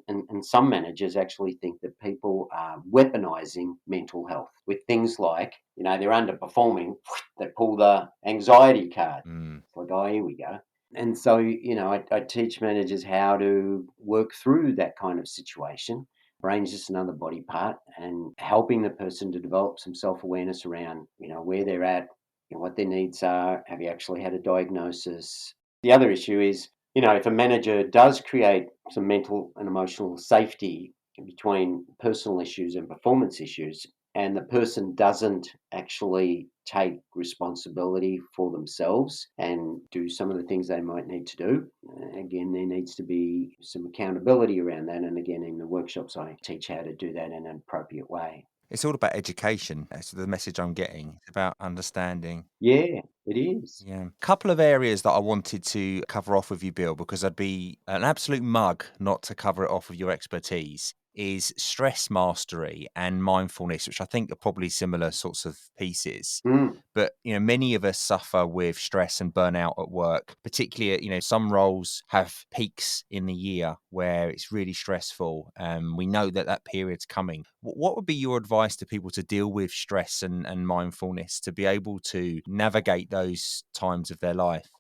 and some managers actually think that people are weaponizing mental health with things like, they're underperforming, they pull the anxiety card. Mm. It's like, oh, here we go. And so, I teach managers how to work through that kind of situation. Brain's just another body part, and helping the person to develop some self-awareness around, where they're at, what their needs are. Have you actually had a diagnosis? The other issue is, if a manager does create some mental and emotional safety between personal issues and performance issues, and the person doesn't actually take responsibility for themselves and do some of the things they might need to do, again, there needs to be some accountability around that. And again, in the workshops, I teach how to do that in an appropriate way. It's all about education. That's the message I'm getting. It's about understanding. Yeah, it is. Yeah. Couple of areas that I wanted to cover off with you, Bill, because I'd be an absolute mug not to cover it off with your expertise, is stress mastery and mindfulness, which I think are probably similar sorts of pieces. Mm. But, many of us suffer with stress and burnout at work, particularly, some roles have peaks in the year where it's really stressful. We know that period's coming. What would be your advice to people to deal with stress and mindfulness to be able to navigate those times of their life?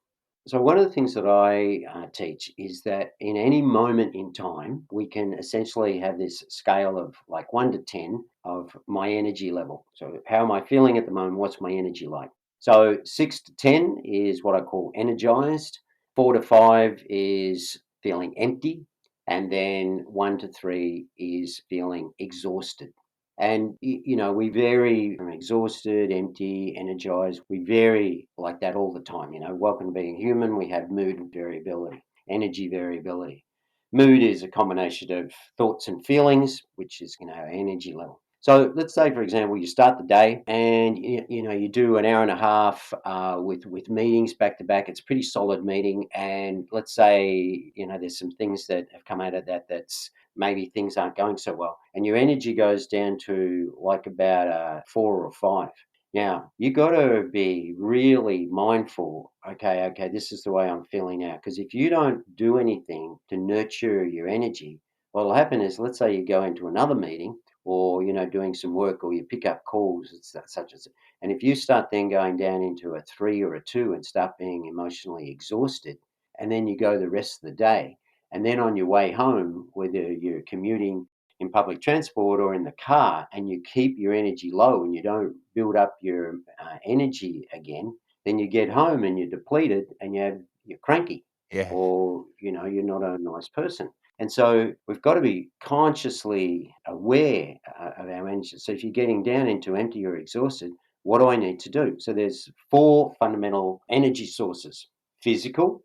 So, one of the things that I teach is that in any moment in time, we can essentially have this scale of like 1 to 10 of my energy level. So, how am I feeling at the moment? What's my energy like? So, 6 to 10 is what I call energized, 4 to 5 is feeling empty, and then 1 to 3 is feeling exhausted. And, we vary from exhausted, empty, energized. We vary like that all the time. Welcome to being human. We have mood variability, energy variability. Mood is a combination of thoughts and feelings, which is, our energy level. So let's say, for example, you start the day and, you do an hour and a half with meetings back to back. It's a pretty solid meeting. And let's say, there's some things that have come out of that's maybe things aren't going so well, and your energy goes down to like about 4 or 5. Now you got to be really mindful. Okay, this is the way I'm feeling now. Because if you don't do anything to nurture your energy, what'll happen is, let's say you go into another meeting, or doing some work, or you pick up calls, it's such as, and if you start then going down into a 3 or a 2 and start being emotionally exhausted, and then you go the rest of the day, and then on your way home, whether you're commuting in public transport or in the car, and you keep your energy low and you don't build up your energy again, then you get home and you're depleted and you're cranky, Yeah. or you're not a nice person. And so we've got to be consciously aware of our energy. So if you're getting down into empty or exhausted, what do I need to do? So there's 4 fundamental energy sources: physical.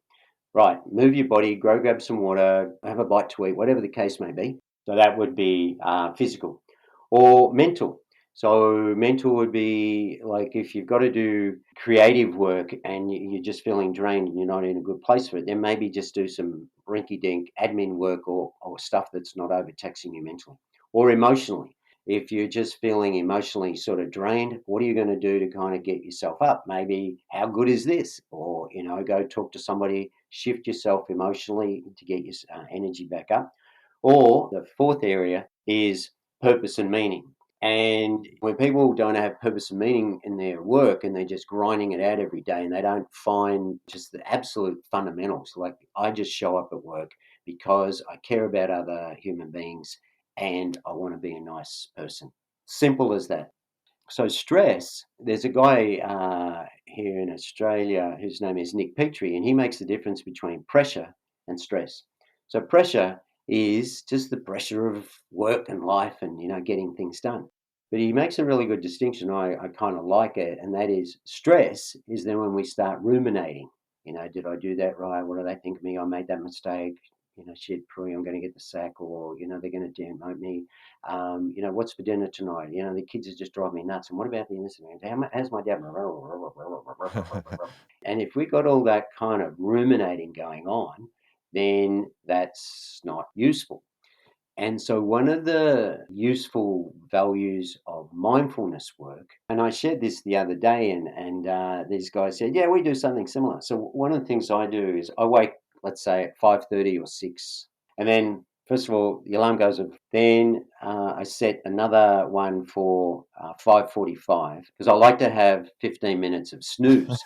Right, move your body, go grab some water, have a bite to eat, whatever the case may be. So that would be physical. Or mental. So mental would be like if you've got to do creative work and you're just feeling drained and you're not in a good place for it, then maybe just do some rinky-dink admin work, or stuff that's not overtaxing you mentally. Or emotionally. If you're just feeling emotionally sort of drained, what are you going to do to kind of get yourself up? Maybe, how good is this? Or, go talk to somebody, shift yourself emotionally to get your energy back up. Or the fourth area is purpose and meaning. And when people don't have purpose and meaning in their work and they're just grinding it out every day and they don't find just the absolute fundamentals, like, I just show up at work because I care about other human beings and I want to be a nice person. Simple as that. So stress, there's a guy, here in Australia whose name is Nick Petrie, and he makes the difference between pressure and stress. So pressure is just the pressure of work and life and, getting things done. But he makes a really good distinction. I kind of like it, and that is stress is then when we start ruminating. Did I do that right? What do they think of me? I made that mistake. Shit, probably I'm going to get the sack, or they're going to demote me. What's for dinner tonight? The kids are just driving me nuts. And what about the incident? How's my dad? And if we got all that kind of ruminating going on, then that's not useful. And so, one of the useful values of mindfulness work, and I shared this the other day, and these guys said, "Yeah, we do something similar." So, one of the things I do is I wake, let's say, at 5:30 or 6, and then first of all, the alarm goes off. Then I set another one for 5:45 because I like to have 15 minutes of snooze.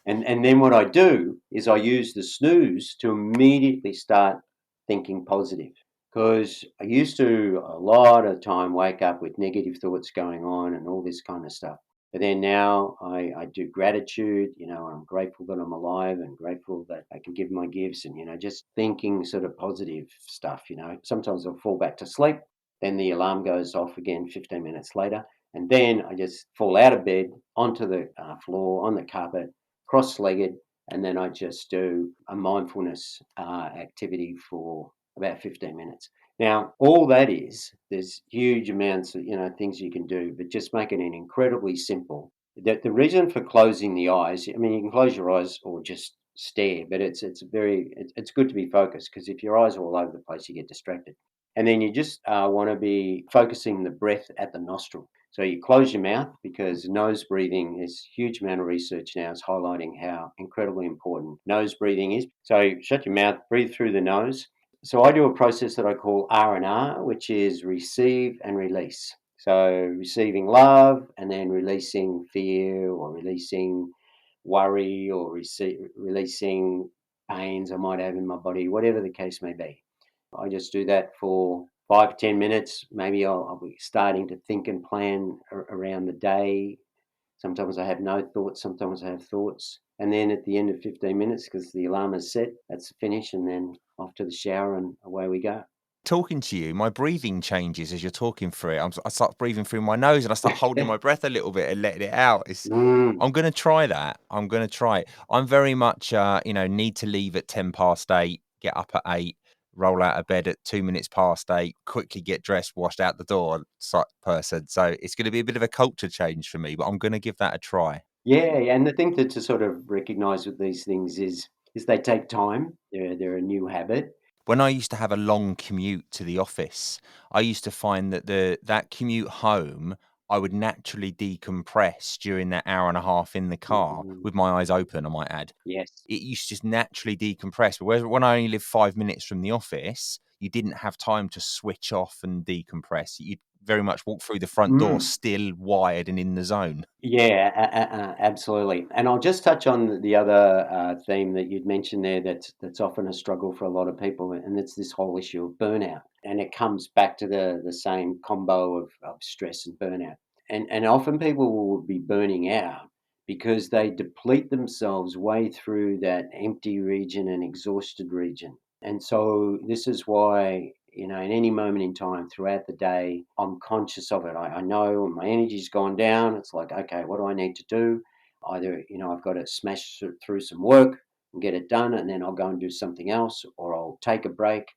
And then what I do is I use the snooze to immediately start thinking positive. Because I used to a lot of time wake up with negative thoughts going on and all this kind of stuff. But then now I do gratitude, I'm grateful that I'm alive and grateful that I can give my gifts and, just thinking sort of positive stuff. Sometimes I'll fall back to sleep. Then the alarm goes off again 15 minutes later. And then I just fall out of bed onto the floor, on the carpet, cross-legged, and then I just do a mindfulness activity for about 15 minutes. Now, all that is, there's huge amounts of, things you can do, but just making it incredibly simple. The reason for closing the eyes, I mean, you can close your eyes or just stare, but it's good to be focused, because if your eyes are all over the place, you get distracted. And then you just want to be focusing the breath at the nostril. So you close your mouth, because nose breathing, there's a huge amount of research now is highlighting how incredibly important nose breathing is. So shut your mouth, breathe through the nose. So I do a process that I call R&R, which is receive and release. So receiving love and then releasing fear or releasing worry or releasing pains I might have in my body, whatever the case may be. I just do that for 5-10 minutes. Maybe I'll be starting to think and plan around the day. Sometimes I have no thoughts, sometimes I have thoughts. And then at the end of 15 minutes, because the alarm is set, that's the finish, and then off to the shower and away we go. Talking to you, my breathing changes as you're talking through it. I start breathing through my nose and I start holding my breath a little bit and letting it out. I'm going to try that. I'm going to try it. I'm very much, need to leave at 8:10, get up at 8, roll out of bed at 8:02, quickly get dressed, washed out the door type person. So it's going to be a bit of a culture change for me, but I'm going to give that a try. Yeah, and the thing to sort of recognise with these things is they take time. They're a new habit. When I used to have a long commute to the office, I used to find that that commute home, I would naturally decompress during that hour and a half in the car with my eyes open, I might add. Yes. It used to just naturally decompress. But whereas when I only lived 5 minutes from the office, you didn't have time to switch off and decompress. You'd very much walk through the front door still wired and in the zone. Yeah, absolutely. And I'll just touch on the other theme that you'd mentioned there that's often a struggle for a lot of people, and it's this whole issue of burnout. And it comes back to the same combo of stress and burnout. And often people will be burning out because they deplete themselves way through that empty region and exhausted region. And so this is why, in any moment in time throughout the day, I'm conscious of it. I know my energy's gone down. It's like, okay, what do I need to do? Either, I've got to smash through some work and get it done, and then I'll go and do something else, or I'll take a break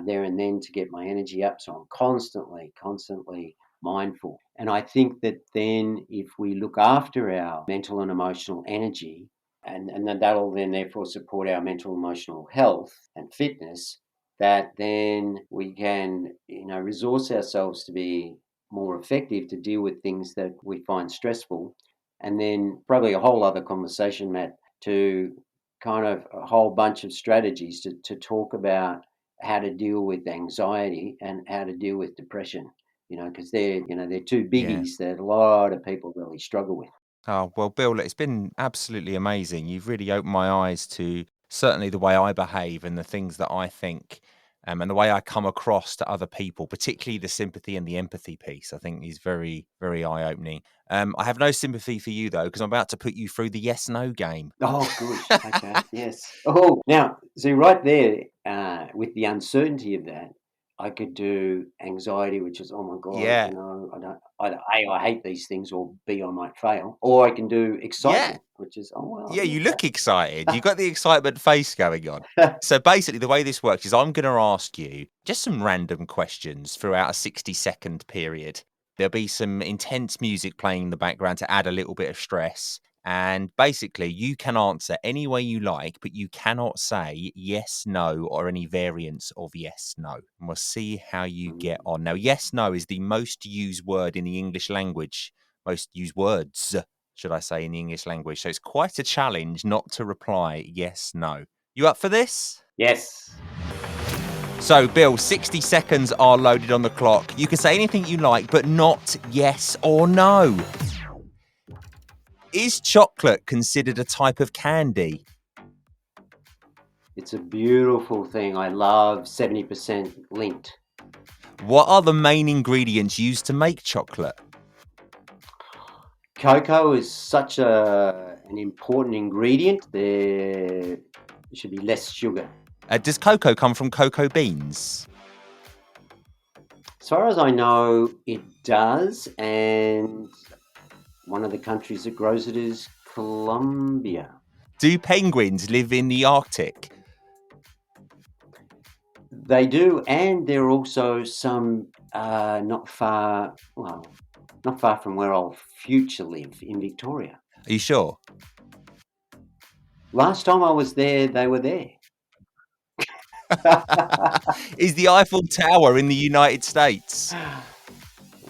there and then to get my energy up. So I'm constantly mindful. And I think that then if we look after our mental and emotional energy, and then that'll then therefore support our mental emotional health and fitness, that then we can resource ourselves to be more effective to deal with things that we find stressful. And then probably a whole other conversation, Matt, to kind of a whole bunch of strategies to talk about how to deal with anxiety and how to deal with depression, because they're two Yeah. biggies that a lot of people really struggle with. Oh, well, Bill, it's been absolutely amazing. You've really opened my eyes to certainly the way I behave and the things that I think And the way I come across to other people, particularly the sympathy and the empathy piece, I think is very, very eye-opening. I have no sympathy for you, though, because I'm about to put you through the yes-no game. Oh, good. Okay. Yes. Oh, now, see, right there, with the uncertainty of that, I could do anxiety, which is, oh my God, Yeah. I hate these things, or B, I might fail. Or I can do Yeah. excitement, which is, oh, well, Yeah, you look excited. You've got the excitement face going on. So basically, the way this works is I'm going to ask you just some random questions throughout a 60-second period. There'll be some intense music playing in the background to add a little bit of stress. And basically, you can answer any way you like, but you cannot say yes, no, or any variants of yes, no. And we'll see how you get on. Now, yes, no is the most used word in the English language, most used words, should I say, in the English language. So it's quite a challenge not to reply yes, no. You up for this? Yes. So, Bill, 60 seconds are loaded on the clock. You can say anything you like, but not yes or no. Is chocolate considered a type of candy? It's a beautiful thing. I love 70% linked. What are the main ingredients used to make chocolate? Cocoa is such an important ingredient. There should be less sugar. Does cocoa come from cocoa beans? As far as I know, it does, and one of the countries that grows it is Colombia. Do penguins live in the Arctic? They do, and there are also some not far from where I'll future live in Victoria. Are you sure? Last time I was there, they were there. Is the Eiffel Tower in the United States?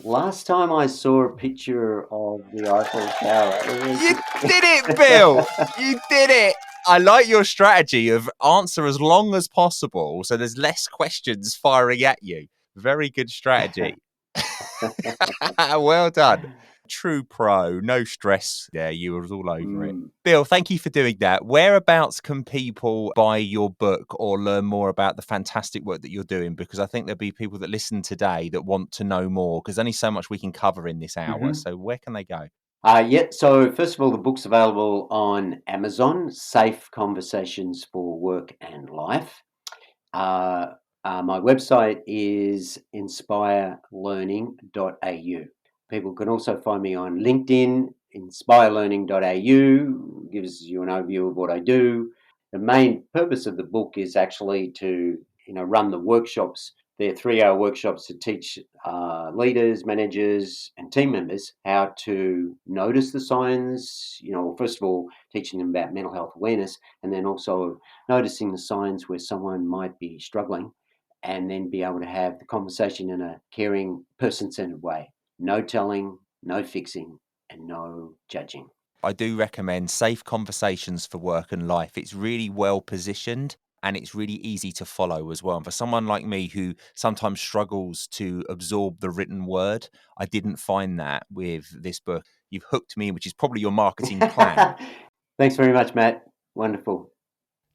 Last time I saw a picture of the Eiffel Tower, You did it, Bill! You did it! I like your strategy of answer as long as possible so there's less questions firing at you. Very good strategy. Well done. True pro, no stress there. You were all over it. Bill, thank you for doing that. Whereabouts can people buy your book or learn more about the fantastic work that you're doing? Because I think there'll be people that listen today that want to know more, because only so much we can cover in this hour. So where can they go? So first of all, the book's available on Amazon, Safe Conversations for Work and Life. My website is inspirelearning.au. People can also find me on LinkedIn, inspirelearning.au, gives you an overview of what I do. The main purpose of the book is actually to run the workshops. They're 3-hour workshops to teach leaders, managers, and team members how to notice the signs. First of all, teaching them about mental health awareness, and then also noticing the signs where someone might be struggling, and then be able to have the conversation in a caring, person-centered way. No telling, no fixing, and no judging. I do recommend Safe Conversations for Work and Life. It's really well positioned and it's really easy to follow as well. And for someone like me who sometimes struggles to absorb the written word, I didn't find that with this book. You've hooked me, which is probably your marketing plan. Thanks very much, Matt. Wonderful.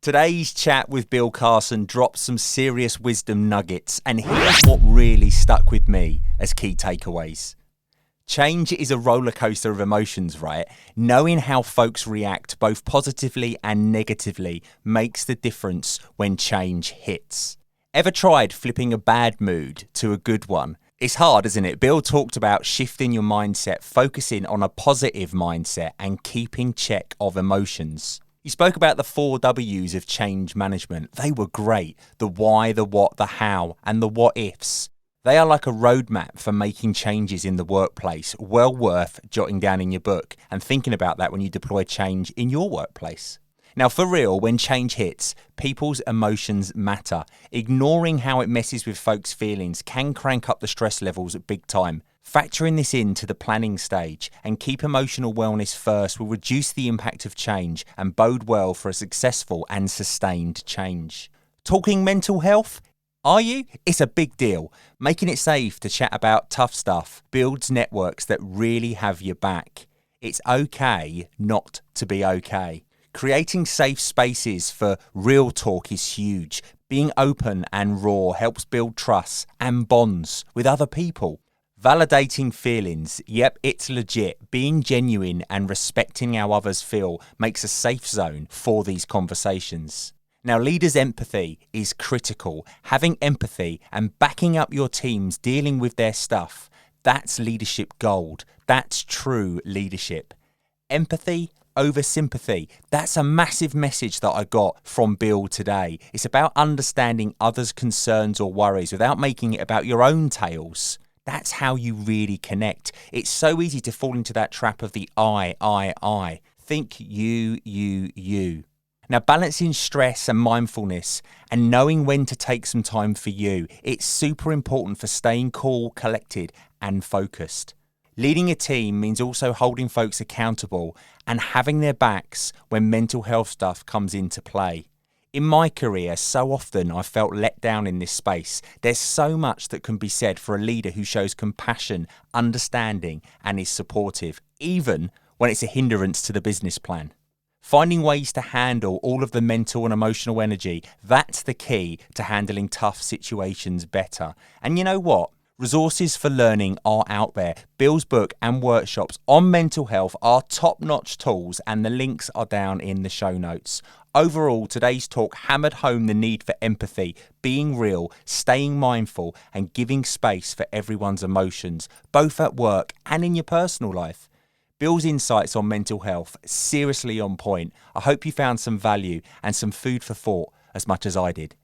Today's chat with Bill Carson dropped some serious wisdom nuggets, and here's what really stuck with me as key takeaways. Change is a roller coaster of emotions, right? Knowing how folks react both positively and negatively makes the difference when change hits. Ever tried flipping a bad mood to a good one? It's hard, isn't it? Bill talked about shifting your mindset, focusing on a positive mindset and keeping check of emotions. He spoke about the 4 W's of change management. They were great. The why, the what, the how, and the what ifs. They are like a roadmap for making changes in the workplace, well worth jotting down in your book and thinking about that when you deploy change in your workplace. Now, for real, when change hits, people's emotions matter. Ignoring how it messes with folks' feelings can crank up the stress levels big time. Factoring this into the planning stage and keep emotional wellness first will reduce the impact of change and bode well for a successful and sustained change. Talking mental health? Are you? It's a big deal. Making it safe to chat about tough stuff builds networks that really have your back. It's okay not to be okay. Creating safe spaces for real talk is huge. Being open and raw helps build trust and bonds with other people. Validating feelings, yep, it's legit. Being genuine and respecting how others feel makes a safe zone for these conversations. Now, leaders' empathy is critical. Having empathy and backing up your teams dealing with their stuff, that's leadership gold. That's true leadership. Empathy over sympathy. That's a massive message that I got from Bill today. It's about understanding others' concerns or worries without making it about your own tales. That's how you really connect. It's so easy to fall into that trap of the I. Think you. Now, balancing stress and mindfulness and knowing when to take some time for you, it's super important for staying cool, collected, and focused. Leading a team means also holding folks accountable and having their backs when mental health stuff comes into play. In my career, so often I felt let down in this space. There's so much that can be said for a leader who shows compassion, understanding, and is supportive, even when it's a hindrance to the business plan. Finding ways to handle all of the mental and emotional energy, that's the key to handling tough situations better. And you know what? Resources for learning are out there. Bill's book and workshops on mental health are top-notch tools, and the links are down in the show notes. Overall, today's talk hammered home the need for empathy, being real, staying mindful, and giving space for everyone's emotions, both at work and in your personal life. Bill's insights on mental health, seriously on point. I hope you found some value and some food for thought as much as I did.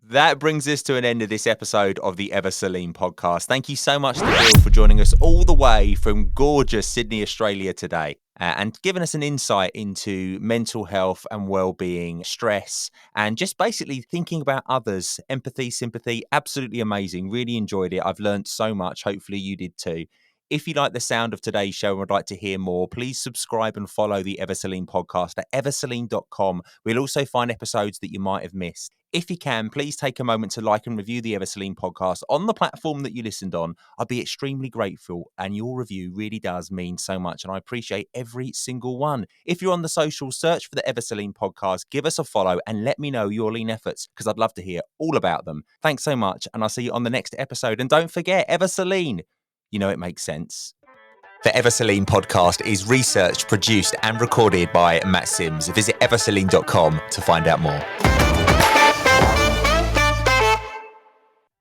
That brings us to an end of this episode of the Ever Celine podcast. Thank you so much to Bill for joining us all the way from gorgeous Sydney, Australia today, and giving us an insight into mental health and well-being, stress, and just basically thinking about others. Empathy, sympathy, absolutely amazing. Really enjoyed it. I've learned so much. Hopefully you did too. If you like the sound of today's show and would like to hear more, please subscribe and follow the Ever Celine podcast at everceline.com. We'll also find episodes that you might have missed. If you can, please take a moment to like and review the Ever Celine podcast on the platform that you listened on. I'd be extremely grateful, and your review really does mean so much, and I appreciate every single one. If you're on the social, search for the Ever Celine podcast, give us a follow, and let me know your lean efforts, because I'd love to hear all about them. Thanks so much, and I'll see you on the next episode. And don't forget, Ever Celine. You know it makes sense. The Ever Celine podcast is researched, produced, and recorded by Matt Sims. Visit everceline.com to find out more.